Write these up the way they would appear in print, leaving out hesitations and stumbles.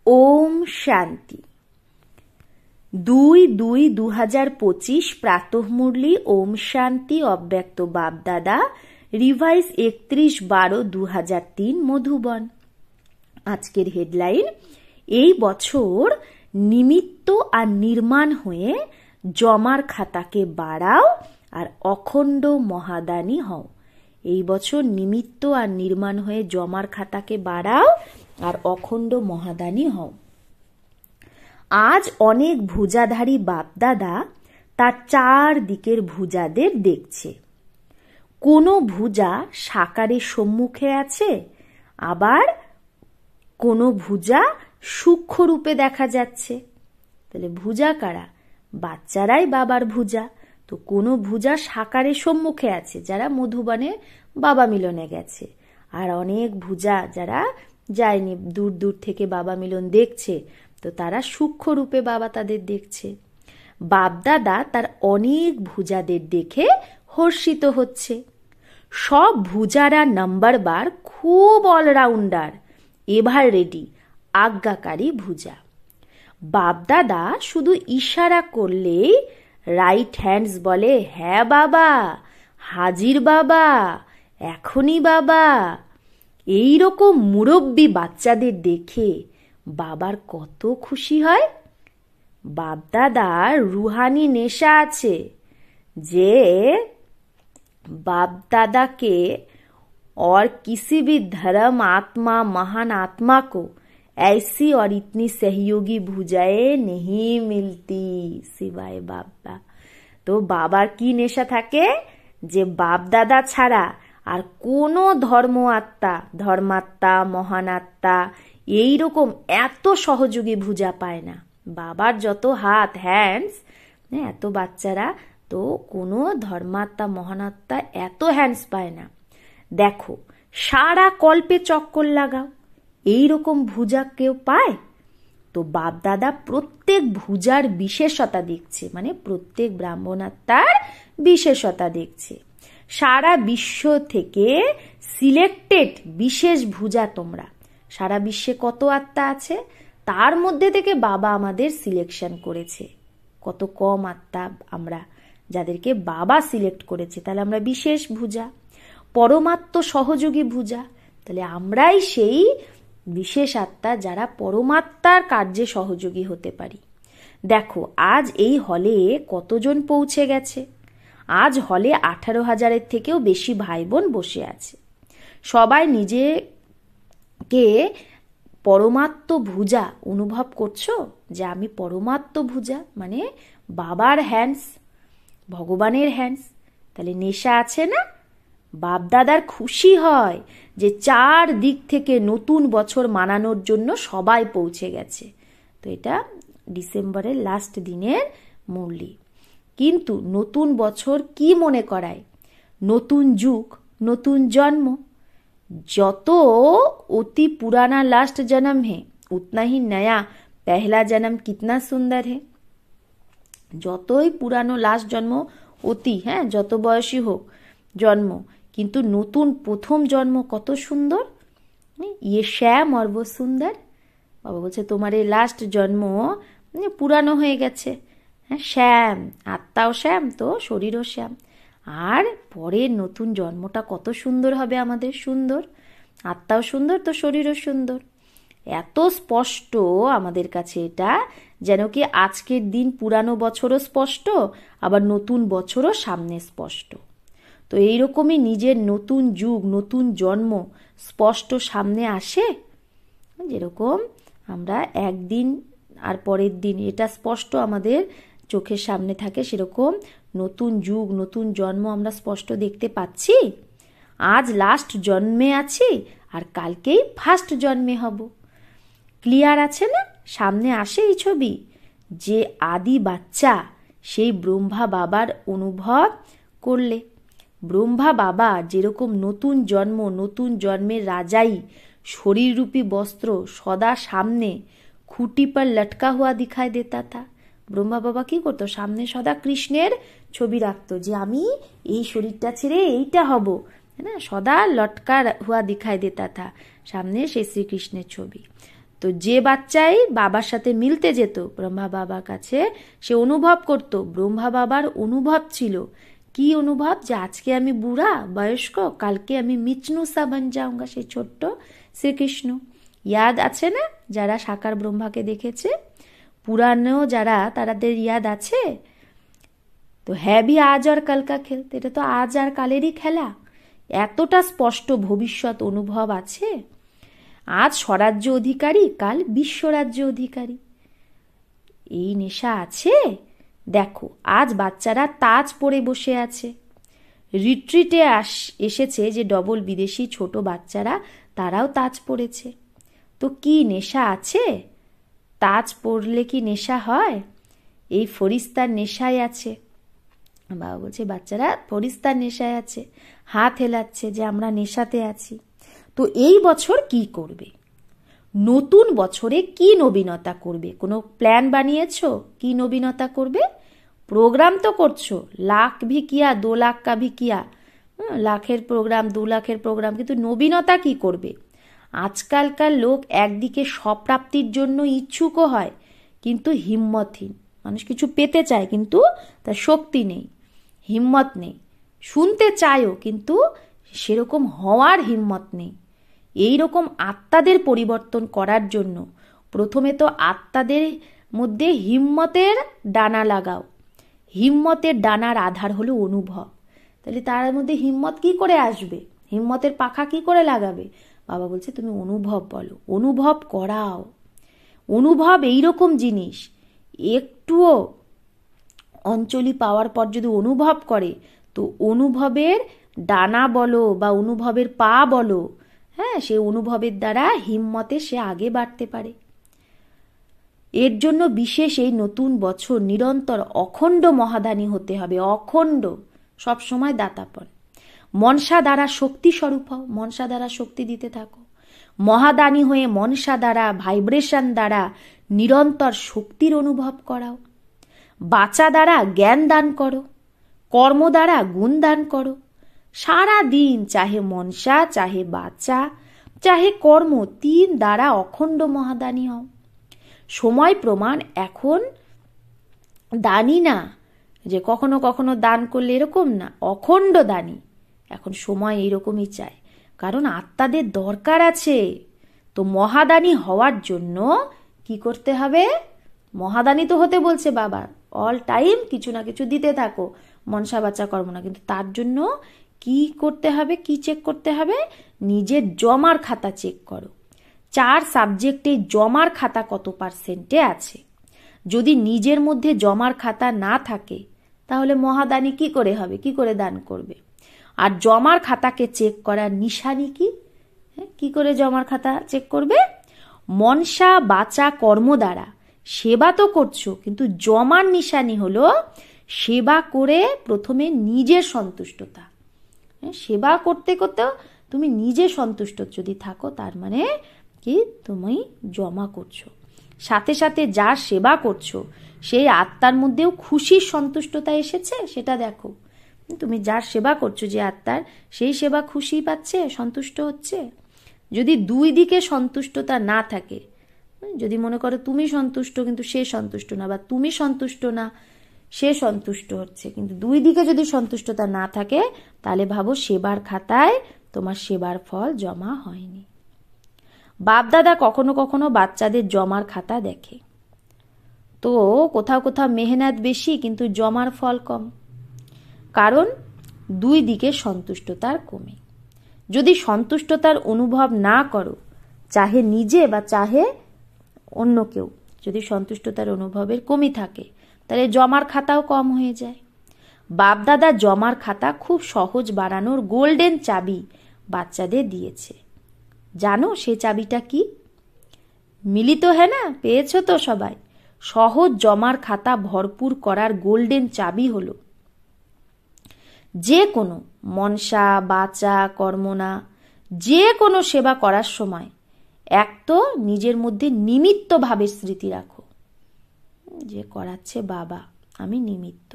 ওম শান্তি। 2/2/2025 প্রাতঃ মুরলি ওম শান্তি অব্যক্ত বাপদাদা রিভাইস 31/12/2003 মধুবন। আজকের হেডলাইন, এই বছর নিমিত্ত আর নির্মাণ হয়ে জমার খাতাকে বাড়াও আর অখণ্ড মহাদানী হও। এই বছর নিমিত্ত আর নির্মাণ হয়ে জমার খাতাকে বাড়াও আর অখণ্ড মহাদানী হও। আজ অনেক ভুজাধারী বাপদাদা তার চারদিকের ভুজাদের দেখছে। কোনো ভুজা সাকারের সম্মুখে আছে, আবার কোনো ভুজা সূক্ষ্ম রূপে দেখা যাচ্ছে। তাহলে ভুজা কারা? বাচ্চারাই বাবার ভুজা। তো কোনো ভুজা সাকারের সম্মুখে আছে, যারা মধুবনে বাবা মিলনে গেছে, আর অনেক ভুজা যারা যায়নি, দূর দূর থেকে বাবা মিলন দেখছে, তো তারা সূক্ষ্ম রূপে বাবা তাদের দেখছে। বাপদাদা তার অনেক ভুজাদের দেখে হর্ষিত হচ্ছে। সব ভুজারা নাম্বারবার খুব অলরাউন্ডার, এভার রেডি, আজ্ঞাকারী ভুজা। বাপদাদা শুধু ইশারা করলেই রাইট হ্যান্ডস বলে, হ্যাঁ বাবা, হাজির বাবা, এখনই বাবা। এই রকম মুরব্বী বাচ্চাদের দেখে বাবার কত খুশি হয়। বাপদাদার রুহানি নেশা আছে যে बाप-दादा और किसी भी धर्म आत्मा महान आत्मा को ऐसी और इतनी सहयोगी भुजाएं नहीं मिलती सिवाय बाबा। तो बाबार की नेशा থাকে যে বাপ দাদা ছাড়া আর কোনো ধর্মাত্মা মহান আত্মা এইরকম এত সহযোগী ভুজা পায় না। বাবার যত হাত হ্যান্ডস, এত বাচ্চারা, তো কোনো ধর্মাত্মা মহানাত্মা এত হ্যান্ডস পায় না। দেখো, সারা কল্পে চক্কর লাগাও, এইরকম ভুজা কেউ পায়? তো বাপদাদা প্রত্যেক ভুজার বিশেষতা দেখছে, মানে প্রত্যেক ব্রাহ্মণাত্মার বিশেষতা দেখছে। সারা বিশ্ব থেকে সিলেক্টেড বিশেষ ভুজা তোমরা। সারা বিশ্বে কত আত্মা আছে, তার মধ্যে থেকে বাবা আমাদের সিলেকশন করেছে। কত কম আত্মা আমরা, যাদেরকে বাবা সিলেক্ট করেছে, তাহলে আমরা বিশেষ ভুজা, পরমাত্ম সহযোগী ভুজা। তাহলে আমরাই সেই বিশেষ আত্মা যারা পরমাত্মার কার্যে সহযোগী হতে পারি। দেখো, আজ এই হলে কতজন পৌঁছে গেছে। আজ হলে 18,000-এর থেকেও বেশি ভাই বোন বসে আছে। সবাই নিজেকে পরমাত্ম ভুজা অনুভব করছো, যে আমি পরমাত্ম ভুজা, মানে বাবার হ্যান্ডস, ভগবানের হ্যান্ডস। তাহলে নেশা আছে না? বাপদাদার খুশি হয় যে 4 দিক থেকে নতুন বছর মানানোর জন্য সবাই পৌঁছে গেছে। তো এটা ডিসেম্বরের লাস্ট দিনের মুরলি। কিন্তু নতুন বছর কি মনে করায়? নতুন যুগ, নতুন জন্ম। যত অতি পুরানা লাস্ট জন্ম হে, উতনা হি নয়া পহলা জন্ম কিতনা সুন্দর হে। যতই পুরানো লাস্ট জন্ম অতি, যত বয়সী হোক জন্ম, কিন্তু নতুন প্রথম জন্ম কত সুন্দর। ইয়ে শ্যাম অর্ব সুন্দর। বাবা বলছে তোমার এই লাস্ট জন্ম পুরানো হয়ে গেছে, শ্যাম, আত্মাও শ্যাম, তো শরীরও শ্যাম। আর পরের নতুন জন্মটা কত সুন্দর হবে আমাদের, সুন্দর, আত্মাও সুন্দর, তো শরীরও সুন্দর। এত স্পষ্ট আমাদের কাছে এটা, যেন কি আজকের দিন পুরানো বছরও স্পষ্ট, আবার নতুন বছরও সামনে স্পষ্ট। তো এইরকমই নিজের নতুন যুগ, নতুন জন্ম স্পষ্ট সামনে আসে। যেরকম আমরা একদিন আর পরের দিন এটা স্পষ্ট আমাদের চোখের সামনে থাকে, সেরকম নতুন যুগ, নতুন জন্ম আমরা স্পষ্ট দেখতে পাচ্ছি। আজ লাস্ট জন্মে আছি, আর কালকেই ফার্স্ট জন্মে হব। ক্লিয়ার আছে না? সামনে আসে এই ছবি, যে আদি বাচ্চা সেই ব্রহ্মা বাবার অনুভব করলে, ব্রহ্মা বাবা যেরকম নতুন জন্ম, নতুন জন্মের রাজাই শরীররূপী বস্ত্র সদা সামনে খুঁটি পর লটকা হুয়া দিখাই দেতা থা। ব্রহ্মা বাবা কি করতো? সামনে সদা কৃষ্ণের ছবি রাখতো, যে আমি এই শরীরটা ছেড়ে এইটা হব, সদা লটকা হুয়া দিখাই দেতা থা, সামনে সেই শ্রীকৃষ্ণের ছবি। তো যে বাচ্চাই বাবার সাথে মিলতে যেত ব্রহ্মা বাবার কাছে, সে অনুভব করত, ব্রহ্মা বাবার অনুভব ছিল কি অনুভব, যে আজকে আমি বুড়া বয়স্ক, কালকে আমি মিচনু সা বন যাऊंगा, সেই ছোট্ট শ্রীকৃষ্ণ। ইয়াদ আছে না যারা সাকার ব্রহ্মাকে দেখেছে, পুরানো যারা, তাদের ইয়াদ আছে? তো হ্যাঁ ভি আজ আর কাল কা খেল, এটা তো আজ আর কালেরই খেলা। এতটা স্পষ্ট ভবিষ্যৎ অনুভব আছে। আজ স্বরাজ্য অধিকারী, কাল বিশ্বরাজ্য অধিকারী, এই নেশা আছে। দেখো আজ বাচ্চারা তাজ পরে বসে আছে। রিট্রিটে এসেছে যে ডবল বিদেশি ছোট বাচ্চারা, তারাও তাজ পরেছে। তো কি নেশা আছে? তাজ পরলে কি নেশা হয়? এই ফরিস্তার নেশায় আছে। বাবা বলছে বাচ্চারা ফরিস্তার নেশায় আছে, হাত হেলাচ্ছে যে আমরা নেশাতে আছি। তো এই বছর কি করবে? নতুন বছরে কি নবীনতা করবে? কোনো প্ল্যান বানিয়েছো? কি নবীনতা করবে? প্রোগ্রাম তো করছো, লাখ ভি কিয়া 2 লাখ কা ভি কিয়া, লাখের প্রোগ্রাম 2 লাখের প্রোগ্রাম, কিন্তু নবীনতা কি করবে? আজকালকার লোক একদিকে স্বপ্রাপ্তির জন্য ইচ্ছুকও হয় কিন্তু হিম্মতহীন। মানুষ কিছু পেতে চায় কিন্তু তার শক্তি নেই, হিম্মত নেই। শুনতে চায়ও কিন্তু সেরকম হওয়ার হিম্মত নেই। এই রকম আত্মাদের পরিবর্তন করার জন্য প্রথমে তো আত্মাদের মধ্যে হিম্মতের ডানা লাগাও। হিম্মতের ডানার আধার হলো অনুভব। তাহলে তার মধ্যে হিম্মত কি করে আসবে? হিম্মতের পাখা কি করে লাগাবে? বাবা বলছে তুমি অনুভব বলো, অনুভব করাও। অনুভব এইরকম জিনিস, একটুও অঞ্চলি পাওয়ার পর যদি অনুভব করে, তো অনুভবের ডানা বলো বা অনুভবের পা বলো, হ্যাঁ, সে অনুভবের দ্বারা হিম্মতে সে আগে বাড়তে পারে। এর জন্য বিশেষ এই নতুন বছর নিরন্তর অখণ্ড মহাদানী হতে হবে। অখণ্ড, সবসময় দাতাপন। মনসা দ্বারা শক্তি স্বরূপ হও, মনসা দ্বারা শক্তি দিতে থাকো। মহাদানী হয়ে মনসা দ্বারা, ভাইব্রেশন দ্বারা নিরন্তর শক্তির অনুভব করাও। বাচা দ্বারা জ্ঞান দান করো, কর্ম দ্বারা গুণ দান করো। সারা দিন চাহে মনসা, চাহে বাচা, চাহে কর্ম, 3 দ্বারা অখণ্ড মহাদানী হও। সময় প্রমাণ এখন দানি না, যে কখনো কখনো দান করলে এরকম না, অখণ্ড দানি। এখন সময় এইরকমই চায়, কারণ আত্মাদের দরকার আছে। তো মহাদানী হওয়ার জন্য কি করতে হবে? মহাদানী তো হতে বলছে বাবা, অল টাইম কিছু না কিছু দিতে থাকো, মনসা বাচা কর্ম না। কিন্তু তার জন্য কি করতে হবে? কি চেক করতে হবে? নিজের জমার খাতা চেক করো। 4 সাবজেক্টে জমার খাতা কত পার্সেন্টে আছে। যদি নিজের মধ্যে জমার খাতা না থাকে, তাহলে মহাদানী কি করে হবে? কি করে দান করবে? আর জমার খাতাকে চেক করার নিশানি কি? কি করে জমার খাতা চেক করবে? মনসা বাচা কর্ম দ্বারা সেবা তো করছো, কিন্তু জমার নিশানি হলো সেবা করে প্রথমে নিজের সন্তুষ্টতা। সেবা করতে করতেও তুমি নিজে সন্তুষ্ট যদি থাকো, তার মানে কি তুমি জমা করছো। সাথে সাথে যার সেবা করছো সেই আত্মার মধ্যেও খুশির সন্তুষ্টতা এসেছে, সেটা দেখো। তুমি যার সেবা করছো, যে আত্মার, সেই সেবা খুশি পাচ্ছে, সন্তুষ্ট হচ্ছে। যদি 2 দিকে সন্তুষ্টতা না থাকে, যদি মনে করো তুমি সন্তুষ্ট কিন্তু সে সন্তুষ্ট না, বা তুমি সন্তুষ্ট না সে সন্তুষ্ট হচ্ছে, কিন্তু 2 দিকে যদি সন্তুষ্টতা না থাকে, তাহলে ভাবো সেবার খাতায় তোমার সেবার ফল জমা হয়নি। বাপদাদা কখনো কখনো বাচ্চাদের জমার খাতা দেখে, তো কোথাও কোথাও মেহনত বেশি কিন্তু জমার ফল কম, কারণ 2 দিকে সন্তুষ্টতার কমে। যদি সন্তুষ্টতার অনুভব না করো, চাহে নিজে বা চাহে অন্য কেউ, যদি সন্তুষ্টতার অনুভবের কমই থাকে, তাহলে জমার খাতাও কম হয়ে যায়। বাপদাদা জমার খাতা খুব সহজ বাড়ানোর গোল্ডেন চাবি বাচ্চাদের দিয়েছে। জানো সে চাবিটা কি? মিলিত হ্যাঁ না, পেয়েছো তো সবাই। সহজ জমার খাতা ভরপুর করার গোল্ডেন চাবি হলো যে কোনো মনসা বাচা কর্মনা, যে কোনো সেবা করার সময় এক তো নিজের মধ্যে নিমিত্ত ভাবের স্মৃতি রাখো, যে করাচ্ছে বাবা, আমি নিমিত্ত।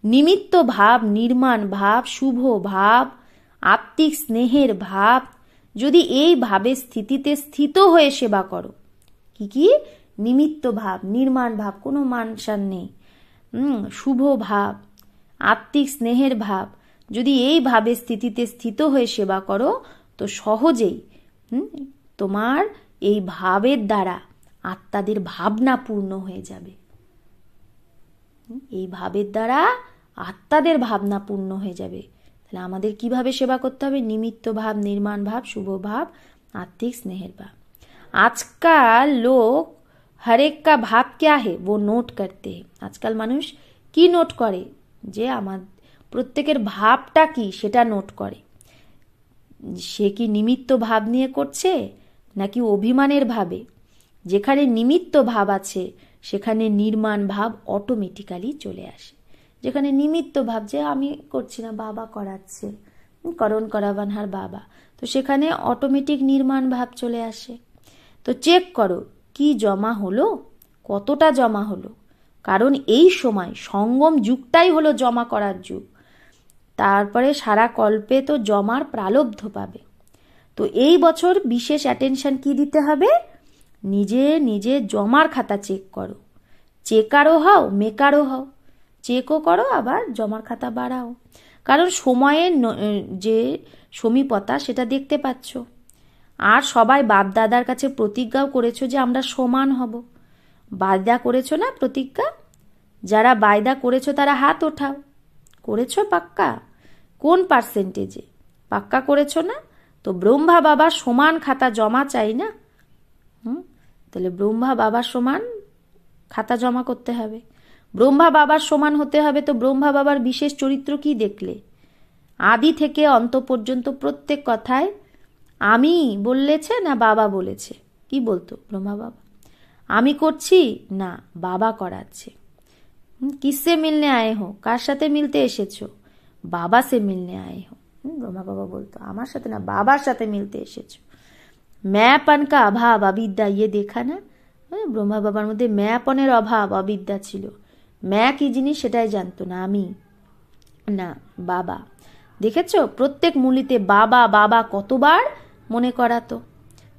নিমিত্ত ভাব, নির্মাণ ভাব, শুভ ভাব, আত্মিক স্নেহের ভাব, যদি এই ভাবের স্থিতিতে স্থিত হয়ে সেবা করো, কি কি? নিমিত্ত ভাব, নির্মাণ ভাব, কোনো মানসান নেই। শুভ ভাব, আত্মিক স্নেহের ভাব, যদি এই ভাবের স্থিতিতে স্থিত হয়ে সেবা করো তো সহজেই তোমার এই ভাবের দ্বারা আত্মাদের ভাবনা পূর্ণ হয়ে যাবে। এই ভাবের দ্বারা আত্মাদের ভাবনা পূর্ণ হয়ে যাবে। তাহলে আমাদের কিভাবে সেবা করতে হবে? নিমিত্ত ভাব, নির্মাণ ভাব, শুভ ভাব, आत्मिक स्नेहर भाव। आजकल लोग हर एक का भाव क्या है वो नोट करते हैं। आजकल মানুষ কি নোট করে? যে আমার প্রত্যেকের ভাবটা কি সেটা নোট করে। সে কি নিমিত্ত ভাব নিয়ে করছে নাকি অভিমানের ভাবে? যেখানে নিমিত্ত ভাব আছে সেখানে নির্মাণ ভাব অটোমেটিক্যালি চলে আসে। যেখানে নিমিত্ত ভাব যে আমি করছি না, বাবা করাচ্ছে, করণ করাবানহার বাবা, তো সেখানে অটোমেটিক নির্মাণ ভাব চলে আসে। তো চেক করো কি জমা হলো, কতটা জমা হলো, কারণ এই সময় সঙ্গম যুগটাই হলো জমা করার যুগ। তারপরে সারা কল্পে তো জমার প্রালব্ধ পাবে। তো এই বছর বিশেষ অ্যাটেনশন কি দিতে হবে? নিজে নিজে জমার খাতা চেক করো। চেকারও হও, মেকারও হও, চেকও করো আবার জমার খাতা বাড়াও। কারণ সময়ের যে সমীপতা সেটা দেখতে পাচ্ছ। আর সবাই বাপ দাদার কাছে প্রতিজ্ঞাও করেছো যে আমরা সমান হব। বায়দা করেছো না প্রতিজ্ঞা? যারা বায়দা করেছো তারা হাত ওঠাও। করেছো পাক্কা? কোন পার্সেন্টেজে পাক্কা করেছো না? তো ব্রহ্মা বাবার সমান খাতা জমা চাই না? তাহলে ব্রহ্মা বাবার সমান খাতা জমা করতে হবে। ব্রহ্মা বাবার সমান হতে হবে। তো ব্রহ্মা বাবার বিশেষ চরিত্র কি দেখলে? আদি থেকে অন্ত পর্যন্ত প্রত্যেক কথায় আমি বললেছে না বাবা বলেছে? কি বলতো ব্রহ্মা বাবা? আমি করছি না, বাবা করাচ্ছে। কিসে মিলনে আয়ে হো? কার সাথে মিলতে এসেছো? বাবা সে মিলনে আয়ে হো। ব্রহ্মা বাবা বলতো আমার সাথে না, বাবার সাথে মিলতে এসেছো। ম্যাপন কা অভাব অবিদ্যা, ইয়ে দেখা না? ব্রহ্মা বাবার মধ্যে ম্যাপনের অভাব, অবিদ্যা ছিল। ম্যা কি জিনিস সেটাই জানতো না, আমি না, বাবা। দেখেছো প্রত্যেক মূলিতে বাবা বাবা কতবার মনে করাতো।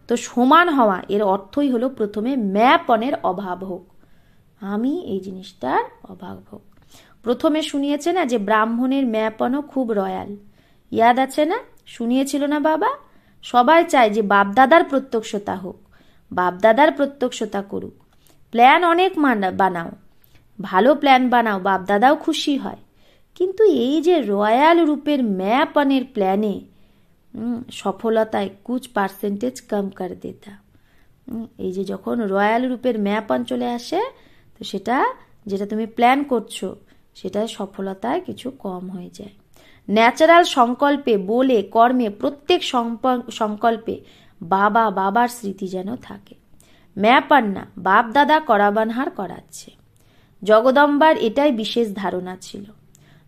তো সমান হওয়া এর অর্থই হলো প্রথমে ম্যাপনের অভাব হোক, আমি এই জিনিসটার অভাব হোক। প্রথমে শুনিয়েছে না যে ব্রাহ্মণের ম্যাপনও খুব রয়্যাল, ইয়াদ আছে না? শুনিয়েছিল না বাবা? সবাই চায় যে বাপদাদার প্রত্যক্ষতা হোক, বাপদাদার প্রত্যক্ষতা করুক। প্ল্যান অনেক বানাও, ভালো প্ল্যান বানাও, বাপদাদাও খুশি হয়। কিন্তু এই যে রয়্যাল রূপের ম্যাপনের প্ল্যানে সফলতায় কুছ পার্সেন্টেজ কম কর দেতা। এই যে যখন রয়্যাল রূপের ম্যাপন চলে আসে তো সেটা যেটা তুমি প্ল্যান করছো সেটা সফলতায় কিছু কম হয়ে যায়। ন্যাচারাল সংকল্পে, বলে, কর্মে, প্রত্যেক সংকল্পে বাবা বাবার স্মৃতি যেন থাকে। ম্যাপন না, বাপ দাদা করাবানহার করাচ্ছে। জগদম্বার এটাই বিশেষ ধারণা ছিল।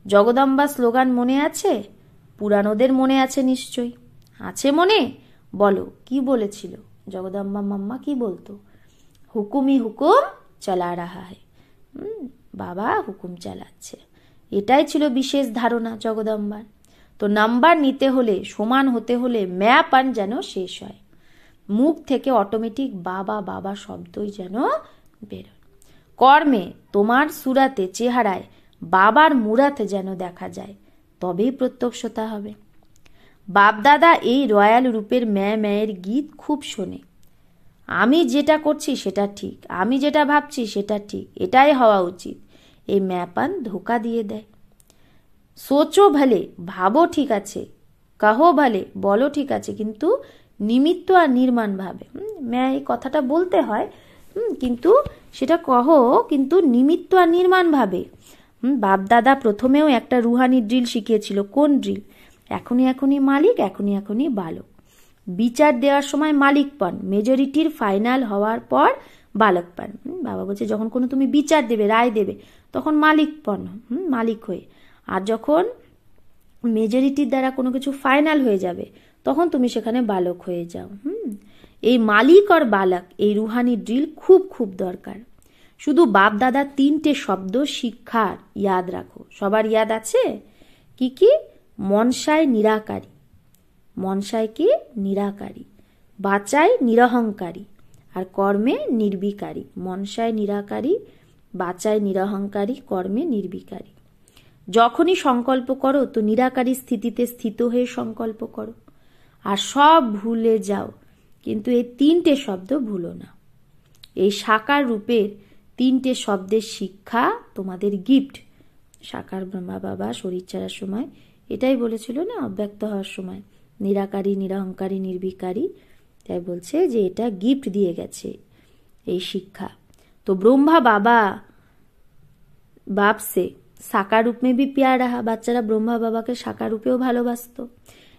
জগদম্বা স্লোগান মনে আছে? পুরানোদের মনে আছে নিশ্চয়ই। আছে মনে? বলো কি বলেছিল জগদম্বা মাম্মা? কি বলতো? হুকুমই হুকুম চালা রাহা হ্যায়। বাবা হুকুম চালাচ্ছে, এটাই ছিল বিশেষ ধারণা জগদম্বার। তো নাম্বার নিতে হলে, সমান হতে হলে ম্যাপন যেন শেষ হয়, মুখ থেকে অটোমেটিক বাবা বাবা শব্দই যেন বেরোয়। কর্মে তোমার সুরাতে, চেহারায় বাবার মুরাতে যেন দেখা যায়, তবেই প্রত্যক্ষতা হবে। বাপদাদা এই রয়্যাল রূপের ম্যায়ের গীত খুব শোনে। আমি যেটা করছি সেটা ঠিক, আমি যেটা ভাবছি সেটা ঠিক, এটাই হওয়া উচিত। এই ম্যাপান ধোকা দিয়ে দেয়। সোচো ভালে, ভাবো ঠিক আছে, কাহো ভালে, বলো ঠিক আছে, কিন্তু নিমিত্ত আর নির্মাণ ভাবে। এই কথাটা বলতে হয়, কিন্তু সেটা কহো কিন্তু নিমিত্ত আর নির্মাণ ভাবে। বাপদাদা প্রথমেও একটা রুহানি ড্রিল শিখিয়েছিল। কোন ড্রিল? এখনই মালিক, এখনই বালক। বিচার দেওয়ার সময় মালিক পান, মেজরিটির ফাইনাল হওয়ার পর বালক পান। বাবা বলছে যখন কোনো তুমি বিচার দেবে, রায় দেবে, তখন মালিক পান, মালিক হয়ে। আর যখন মেজরিটির দ্বারা কোনো কিছু ফাইনাল হয়ে যাবে তখন তুমি সেখানে বালক হয়ে যাও। এই মালিক আর বালক, এই রুহানি ড্রিল খুব খুব দরকার। শুধু বাপ দাদা 3টে শব্দ শিক্ষার ইয়াদ রাখো। সবার ইয়াদ আছে? কি কি? মনসায় নিরাকারী, মনসায় কি? নিরাকারী। বাচায় নিরহংকারী, আর কর্মে নির্বিকারী। মনসায় নিরাকারী, বাচায় নিরহংকারী, কর্মে নির্বিকারী। যখনই সংকল্প করো তো নিরাকারী স্থিতিতে স্থিত হয়ে সংকল্প করো, আর সব ভুলে যাও, কিন্তু এই 3টে শব্দ ভুলো না। এই সাকার রূপের 3টে শব্দের শিক্ষা তোমাদের গিফট। সাকার ব্রহ্মা বাবা শরীর ছাড়ার সময় এটাই বলেছিল না, অব্যক্ত হওয়ার সময়, নিরাকারী, নিরহংকারী, নির্বিকারী। তাই বলছে যে এটা গিফট দিয়ে গেছে এই শিক্ষা। তো ব্রহ্মা বাবা बाप से साकार रूप में भी प्यार रहा। বাচ্চারা ব্রহ্মা বাবাকে সাকার রূপেও ভালোবাসত।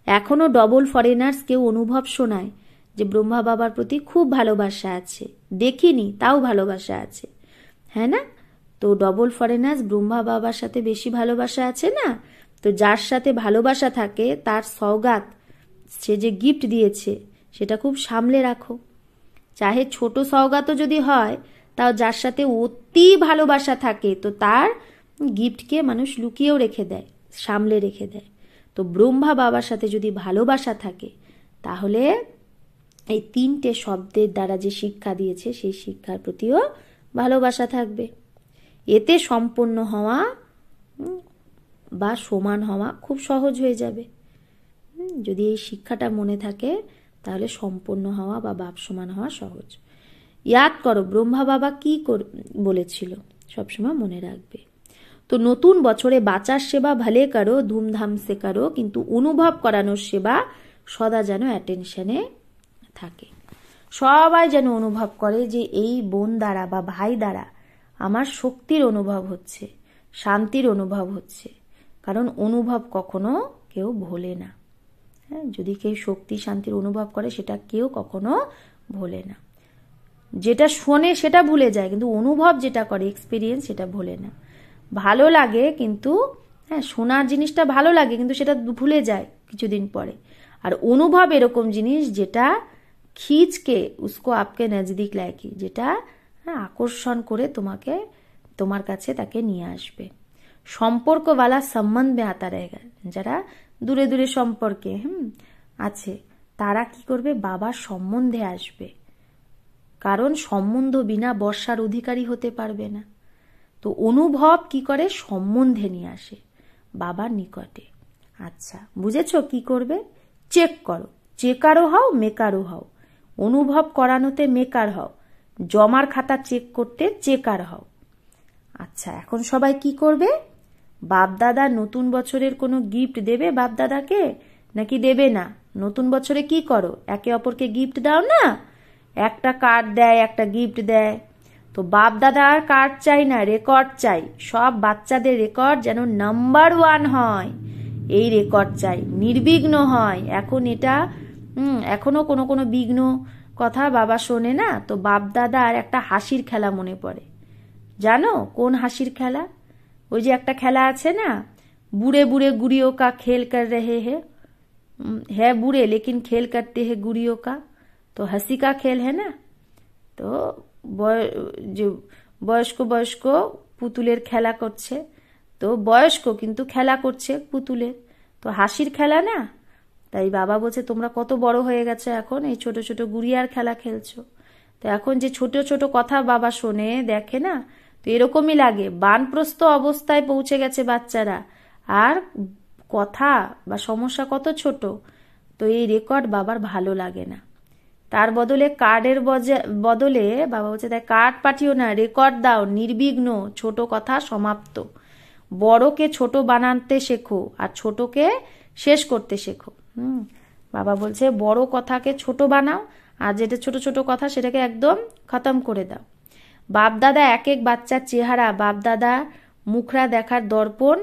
এখনো ডবল ফরেনার্স কেউ অনুভব শোনায় যে ব্রহ্মা বাবার প্রতি খুব ভালোবাসা আছে, দেখিনি তাও ভালোবাসা আছে, হ্যাঁ না? তো ডবল ফরেনার্স ব্রহ্মা বাবার সাথে বেশি ভালোবাসা আছে না? তো যার সাথে ভালোবাসা থাকে তার সওগাত, সে যে গিফট দিয়েছে সেটা খুব সামলে রাখো। চাহে ছোট সওগাতও যদি হয়, তাও যার সাথে অতি ভালোবাসা থাকে তো তার গিফটকে মানুষ লুকিয়েও রেখে দেয়, সামলে রেখে দেয়। তো ব্রহ্মা বাবার সাথে যদি ভালোবাসা থাকে তাহলে এই 3টে শব্দের দ্বারা যে শিক্ষা দিয়েছে সেই শিক্ষার প্রতিও ভালোবাসা থাকবে। এতে সম্পন্ন হওয়া বা সমান হওয়া খুব সহজ হয়ে যাবে। যদি এই শিক্ষাটা মনে থাকে তাহলে সম্পন্ন হওয়া বা বাপ সমান হওয়া সহজ। ইয়াদ করো ব্রহ্মা বাবা কি বলেছিল, সবসময় মনে রাখবে। তো নতুন বছরে বাঁচার সেবা ভালে করো, ধুমধাম সে করো, কিন্তু অনুভব করানোর সেবা সদা যেন অ্যাটেনশনে থাকে। সবাই যেন অনুভব করে যে এই বোন দ্বারা বা ভাই দ্বারা আমার শক্তির অনুভব হচ্ছে, শান্তির অনুভব হচ্ছে। কারণ অনুভব কখনো কেউ ভোলে না। হ্যাঁ, যদি কেউ শক্তি শান্তির অনুভব করে সেটা কেউ কখনো ভোলে না। যেটা শোনে সেটা ভুলে যায়, কিন্তু অনুভব যেটা করে, এক্সপিরিয়েন্স, সেটা ভোলে না। ভালো লাগে কিন্তু, হ্যাঁ, শোনার জিনিসটা ভালো লাগে কিন্তু সেটা ভুলে যায় কিছুদিন পরে। আর অনুভব এরকম জিনিস যেটা খিচকে উসকো আপকে নজদিক লায়কি, যেটা আকর্ষণ করে তোমাকে, তোমার কাছে তাকে নিয়ে আসবে। সম্পর্কওয়ালা সম্বন্ধ মে আতা রয়েগা। যারা দূরে দূরে সম্পর্কে আছে তারা কি করবে, বাবার সম্বন্ধে আসবে। কারণ সম্বন্ধ বিনা বর্ষার অধিকারী হতে পারবে না। তো অনুভব কি করে, সম্বন্ধে নিয়ে আসে বাবার নিকটে। আচ্ছা, বুঝেছো কি করবে? চেক করো, চেকারও হও মেকারও হও। অনুভব করানোতে মেকার হও, জমার খাতা চেক করতে চেকার হও। আচ্ছা, এখন সবাই কি করবে? বাপদাদা নতুন বছরের কোনো গিফট দেবে বাপদাদাকে নাকি দেবে না? নতুন বছরে কি করো, একে অপরকে গিফট দাও না? একটা কার্ড দেয়, একটা গিফট দেয়। তো বাপদাদা আর কার্ড চাই না, রেকর্ড চাই। সব বাচ্চাদের রেকর্ড যেন নাম্বার 1 হয়, এই রেকর্ড চাই, নির্বিঘ্ন হয়। এখন এটা এখনো কোনো কোনো বিঘ্ন কথা বাবা শোনে না। তো বাপদাদার একটা হাসির খেলা মনে পড়ে। জানো কোন হাসির খেলা? ওই যে একটা খেলা আছে না, বুড়ে বুড়ে গুড়িयों का खेल कर रहे हैं, है बुरे लेकिन खेल करते हैं गुड़ियों का, तो हंसी का खेल है ना। তো যে বয়স্ক বয়স্ক পুতুলের খেলা করছে, তো বয়স্ক কিন্তু খেলা করছে পুতুলের, তো হাসির খেলা না। তাই বাবা বলছে তোমরা কত বড় হয়ে গেছো এখন, এই ছোট ছোট গুড়িয়ার খেলা খেলছো। তো এখন যে ছোট ছোট কথা বাবা শোনে দেখে না, তো এরকমই লাগে। বানপ্রস্থ অবস্থায় পৌঁছে গেছে বাচ্চারা, আর কথা বা সমস্যা কত ছোট। তো এই রেকর্ড বাবার ভালো লাগে না। তার বদলে কার্ডের বদলে বাবা বলছে তাই কার্ড পাঠিও না, রেকর্ড দাও, নির্বিঘ্ন, ছোট কথা সমাপ্ত। বড়কে ছোট বানাতে শেখো আর ছোটকে শেষ করতে শেখো। বাবা বলছে বড় কথাকে ছোট বানাও, আর যেটা ছোট ছোট কথা সেটাকে একদম খতম করে দাও। বাপদাদা এক এক বাচ্চার চেহারা, বাপদাদা মুখরা দেখার দর্পণ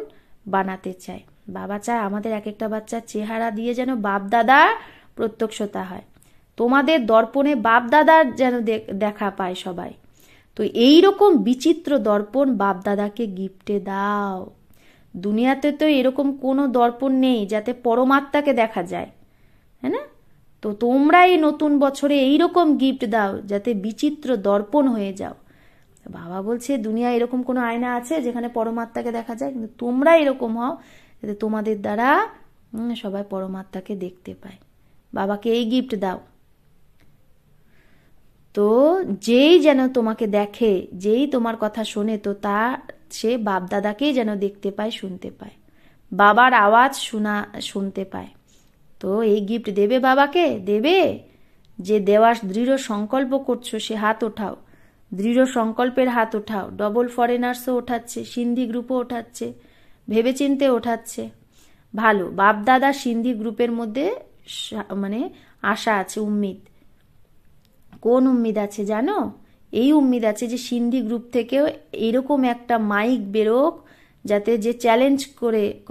বানাতে চায়। বাবা চায় আমাদের এক একটা বাচ্চার চেহারা দিয়ে যেন বাপদাদা প্রত্যক্ষতা হয়। তোমাদের দর্পণে বাপদাদার যেন দেখা পায় সবাই। তো এইরকম বিচিত্র দর্পণ বাপদাদাকে গিফটে দাও। দুনিয়াতে তো এরকম কোনো দর্পণ নেই যাতে পরমাত্মাকে দেখা যায়, হ্যাঁ না? তো তোমরা এই নতুন বছরে এইরকম গিফট দাও যাতে বিচিত্র দর্পণ হয়ে যাও। বাবা বলছে দুনিয়ায় এরকম কোনো আয়না আছে যেখানে পরমাত্মাকে দেখা যায়? কিন্তু তোমরা এরকম হও যাতে তোমাদের দ্বারা সবাই পরমাত্মাকে দেখতে পায়। বাবাকে এই গিফট দাও। তো যেই যেন তোমাকে দেখে, যেই তোমার কথা শোনে, তো তা সে বাপদাদাকেই যেন দেখতে পায়, শুনতে পায়, বাবার আওয়াজ শুনতে পায়। তো এই গিফট দেবে বাবাকে? দেবে। যে দেওয়ার দৃঢ় সংকল্প করছো সে হাত ওঠাও, দৃঢ় সংকল্পের হাত ওঠাও। ডবল ফরেনার্সও ওঠাচ্ছে, সিন্ধি গ্রুপও ওঠাচ্ছে, ভেবেচিন্তে ওঠাচ্ছে। ভালো, বাপদাদা সিন্ধি গ্রুপের মধ্যে মানে আশা আছে, উম্মিদ। কোন উম্মিদ আছে জানো? এই উম্মিদ আছে যে সিন্ধি গ্রুপ থেকেও এরকম একটা মাইক বেরোক, যাতে যে চ্যালেঞ্জ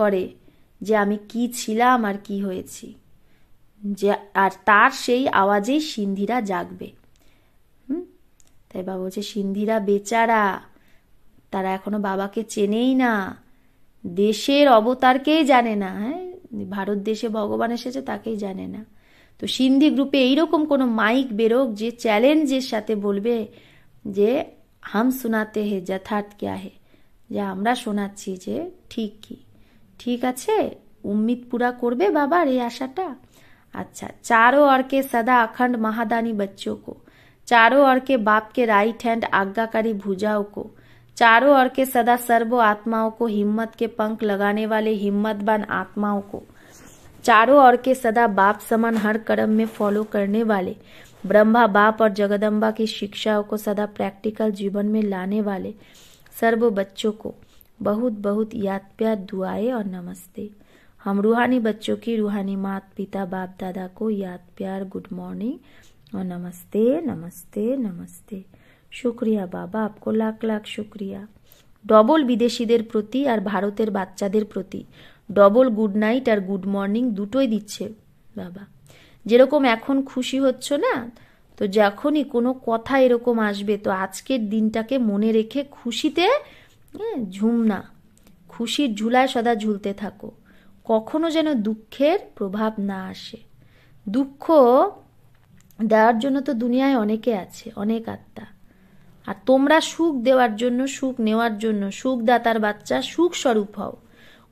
করে যে আমি কি ছিলাম আর কি হয়েছি, যে আর তার সেই আওয়াজেই সিন্ধিরা জাগবে। তাই বাবা বলছে সিন্ধিরা বেচারা, তারা এখনো বাবাকে চেনেই না, দেশের অবতারকেই জানে না। হ্যাঁ, ভারত দেশে ভগবান এসেছে তাকেই জানে না। তো সিন্ধি গ্রুপে এইরকম কোনো মাইক বেরোক যে চ্যালেঞ্জের সাথে বলবে যে হাম শোনাতে হে যথার্থ ক্যা হে, যে আমরা শোনাচ্ছি যে ঠিক কি। ঠিক আছে, উম্মিদ পুরা করবে বাবার এই আশাটা। अच्छा, चारों ओर के सदा अखंड महादानी बच्चों को, चारों ओर के बाप के राइट हैंड आज्ञाकारी भुजाओं को, चारों ओर के सदा सर्वो आत्माओं को, हिम्मत के पंख लगाने वाले हिम्मतवान आत्माओं को, चारों ओर के सदा बाप समान हर कर्म में फॉलो करने वाले ब्रह्मा बाप और जगदम्बा की शिक्षाओं को सदा प्रैक्टिकल जीवन में लाने वाले सर्व बच्चों को बहुत बहुत याद प्यार दुआएं और नमस्ते। हम रूहानी बच्चों की रूहानी माता पिता बाप दादा को याद प्यार गुड मॉर्निंग और नमस्ते नमस्ते नमस्ते। शुक्रिया बाबा, आपको लाख लाख शुक्रिया। डबल বিদেশিদের প্রতি আর ভারতের বাচ্চাদের প্রতি ডবল গুড নাইট আর গুড মর্নিং দুটোই দিচ্ছে বাবা। যেরকম এখন খুশি হচ্ছ না, তো যখনই কোনো কথা এরকম আসবে তো আজকের দিনটাকে মনে রেখে খুশিতে ঝুম না, খুশির ঝুলায় সদা ঝুলতে থাকো, কখনো যেন দুঃখের প্রভাব না আসে। দুঃখ দেওয়ার জন্য তো দুনিয়ায় অনেকে আছে, অনেক আত্মা, আর তোমরা সুখ দেওয়ার জন্য, সুখ নেওয়ার জন্য সুখদাতার বাচ্চা, সুখ স্বরূপ হও।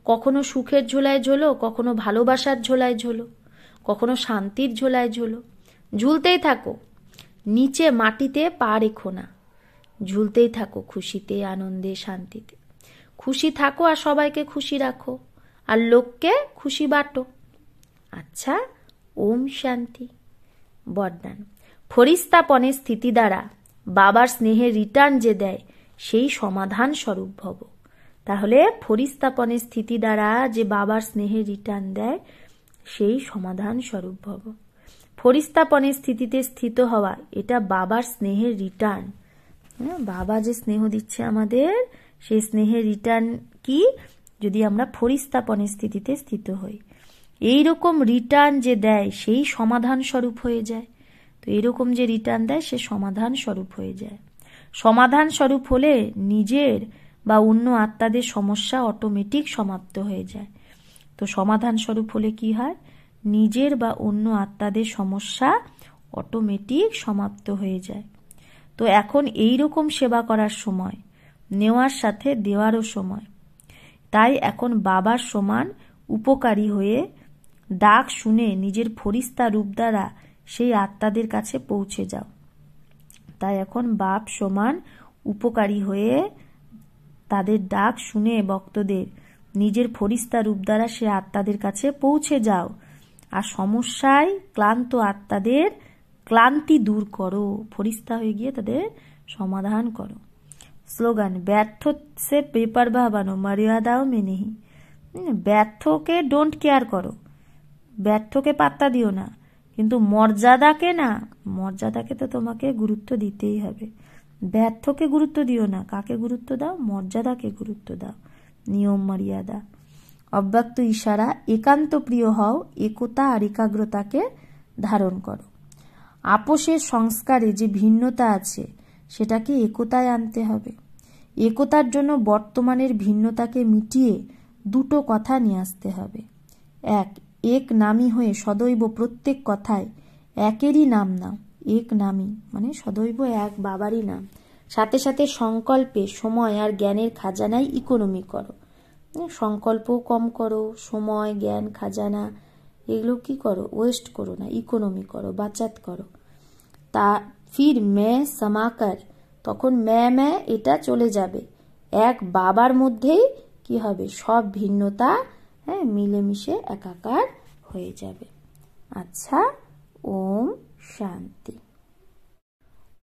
কখনো সুখের ঝোলায় ঝোলো, কখনো ভালোবাসার ঝোলায় ঝোলো, কখনো শান্তির ঝোলায় ঝোলো। ঝুলতেই থাকো, নিচে মাটিতে পা রেখো না, ঝুলতেই থাকো খুশিতে, আনন্দে, শান্তিতে। খুশি থাকো আর সবাইকে খুশি রাখো আর লোককে খুশি বাটো। আচ্ছা, ওম শান্তি। বরদান, ফরিস্তাপনের স্থিতি দ্বারা বাবার স্নেহের রিটার্ন যে দেয় সেই সমাধান স্বরূপ ভব। তাহলে ফরিস্তাপনের স্থিতি দ্বারা যে বাবার স্নেহের রিটার্ন দেয় সেই সমাধান স্বরূপ ভব। ফরিস্তাপনের স্থিতিতে স্থিত হওয়া, এটা বাবার স্নেহের রিটার্ন। বাবা যে স্নেহ দিচ্ছে আমাদের, সেই স্নেহের রিটার্ন কি? যদি আমরা ফরিস্তাপনের স্থিতিতে স্থিত হই, এইরকম রিটার্ন যে দেয় সেই সমাধান স্বরূপ হয়ে যায়। তো এইরকম যে রিটার্ন দেয় সে সমাধান স্বরূপ হয়ে যায়। সমাধান স্বরূপ হলে নিজের বা অন্য আত্মাদের সমস্যা অটোমেটিক সমাপ্ত হয়ে যায়। তো সমাধান স্বরূপ হলে কি হয়? নিজের বা অন্য আত্মাদের সমস্যা অটোমেটিক সমাপ্ত হয়ে যায়। তো এখন এই রকম সেবা করার সময়, নেওয়ার সাথে দেওয়ারও সময়। তাই এখন বাবার সমান উপকারী হয়ে ডাক শুনে নিজের ফরিস্তা রূপ দ্বারা সেই আত্মাদের কাছে পৌঁছে যাও। তাই এখন বাপ সমান উপকারী হয়ে তাদের ডাক শুনে ভক্তদের নিজের ফরিস্তা রূপ দ্বারা সে আত্মাদের কাছে পৌঁছে যাও আর সমস্যায় ক্লান্ত আত্মাদের ক্লান্তি দূর করো, ফরিস্তা হয়ে গিয়ে তাদের সমাধান করো। স্লোগান, ব্যর্থ সে বেপরবাহ বানো, মর্যাদাও মে নেহি। ব্যর্থকে ডোন্ট কেয়ার করো, ব্যর্থকে পাত্তা দিও না, কিন্তু মর্যাদাকে না, মর্যাদাকে তো তোমাকে গুরুত্ব দিতেই হবে। ব্যর্থকে গুরুত্ব দিও না, কাকে গুরুত্ব দাও? মর্যাদাকে গুরুত্ব দাও, নিয়ম মর্যাদা। অব্যক্ত ইশারা, একান্ত প্রিয় হও, একতা আর একাগ্রতাকে ধারণ করো। আপোষের সংস্কারে যে ভিন্নতা আছে সেটাকে একতায় আনতে হবে। একতার জন্য বর্তমানের ভিন্নতাকে মিটিয়ে দুটো কথা নিয়ে আসতে হবে। এক নামী হয়ে সদৈব প্রত্যেক কথায় একেরই নাম নাও। এক নামী মানে সদৈব এক বাবারই নাম। সাথে সাথে সংকল্পে, সময় আর জ্ঞানের খাজানায় ইকোনমি করো। সংকল্পও কম করো, সময়, জ্ঞান, খাজানা এগুলো কি করো? ওয়েস্ট করো না, ইকোনমি করো, বাঁচাত করো। ফির मैं समाकर, তখন मैं এটা চলে যাবে। এক বাবার মধ্যেই কি হবে, সব ভিন্নতা মিলেমিশে একাকার হয়ে যাবে। আচ্ছা, ওম শান্তি।